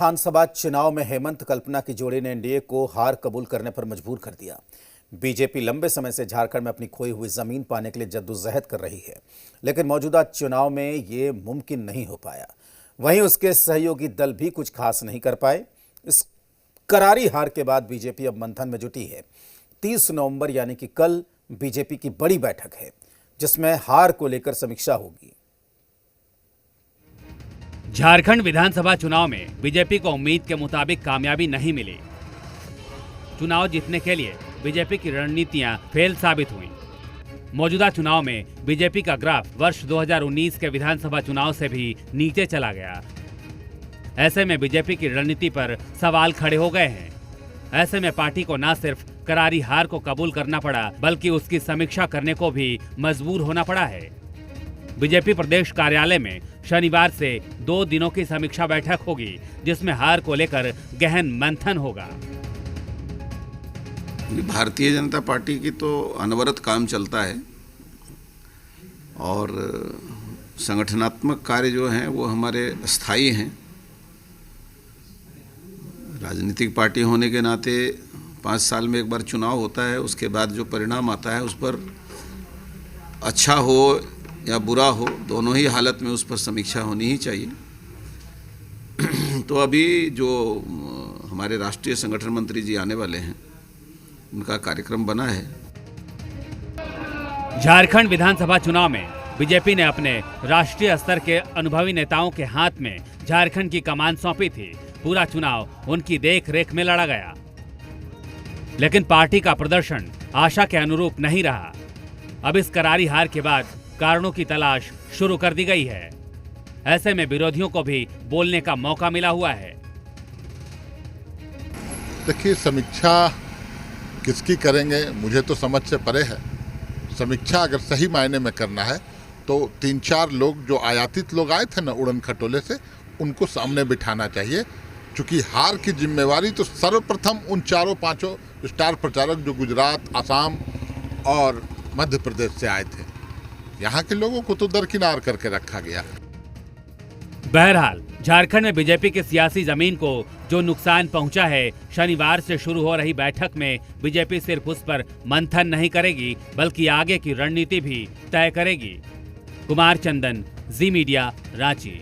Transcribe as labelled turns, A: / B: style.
A: विधानसभा चुनाव में हेमंत कल्पना की जोड़ी ने एनडीए को हार कबूल करने पर मजबूर कर दिया। बीजेपी लंबे समय से झारखंड में अपनी खोई हुई जमीन पाने के लिए जद्दोजहद कर रही है, लेकिन मौजूदा चुनाव में ये मुमकिन नहीं हो पाया। वहीं उसके सहयोगी दल भी कुछ खास नहीं कर पाए। इस करारी हार के बाद बीजेपी अब मंथन में जुटी है। 30 नवंबर यानी कि कल बीजेपी की बड़ी बैठक है, जिसमें हार को लेकर समीक्षा होगी।
B: झारखंड विधानसभा चुनाव में बीजेपी को उम्मीद के मुताबिक कामयाबी नहीं मिली। चुनाव जीतने के लिए बीजेपी की रणनीतियां फेल साबित हुई। मौजूदा चुनाव में बीजेपी का ग्राफ वर्ष 2019 के विधानसभा चुनाव से भी नीचे चला गया। ऐसे में बीजेपी की रणनीति पर सवाल खड़े हो गए हैं। ऐसे में पार्टी को न सिर्फ करारी हार को कबूल करना पड़ा, बल्कि उसकी समीक्षा करने को भी मजबूर होना पड़ा है। बीजेपी प्रदेश कार्यालय में शनिवार से 2 दिनों की समीक्षा बैठक होगी, जिसमें हार को लेकर गहन मंथन होगा।
C: भारतीय जनता पार्टी की तो अनवरत काम चलता है और संगठनात्मक कार्य जो हैं वो हमारे स्थायी हैं। राजनीतिक पार्टी होने के नाते 5 साल में एक बार चुनाव होता है, उसके बाद जो परिणाम आता है उस पर अच्छा हो या बुरा हो, दोनों ही हालत में उस पर समीक्षा होनी ही चाहिए। तो अभी जो हमारे राष्ट्रीय संगठन मंत्री जी आने वाले हैं, उनका कार्यक्रम बना है।
B: झारखंड विधानसभा चुनाव में बीजेपी ने अपने राष्ट्रीय स्तर के अनुभवी नेताओं के हाथ में झारखंड की कमान सौंपी थी। पूरा चुनाव उनकी देख रेख में लड़ा गया, लेकिन पार्टी का प्रदर्शन आशा के अनुरूप नहीं रहा। अब इस करारी हार के बाद कारणों की तलाश शुरू कर दी गई है। ऐसे में विरोधियों को भी बोलने का मौका मिला हुआ है।
D: देखिए, समीक्षा किसकी करेंगे मुझे तो समझ से परे है। समीक्षा अगर सही मायने में करना है तो 3-4 लोग जो आयातित लोग आए थे ना उड़न खटोले से, उनको सामने बिठाना चाहिए। क्योंकि हार की जिम्मेवारी तो सर्वप्रथम उन 4-5 स्टार प्रचारक जो गुजरात, असम और मध्य प्रदेश से आए थे, यहाँ के लोगों को तो दरकिनार करके रखा गया।
B: बहरहाल झारखंड में बीजेपी की सियासी जमीन को जो नुकसान पहुंचा है, शनिवार से शुरू हो रही बैठक में बीजेपी सिर्फ उस पर मंथन नहीं करेगी, बल्कि आगे की रणनीति भी तय करेगी। कुमार चंदन, जी मीडिया, रांची।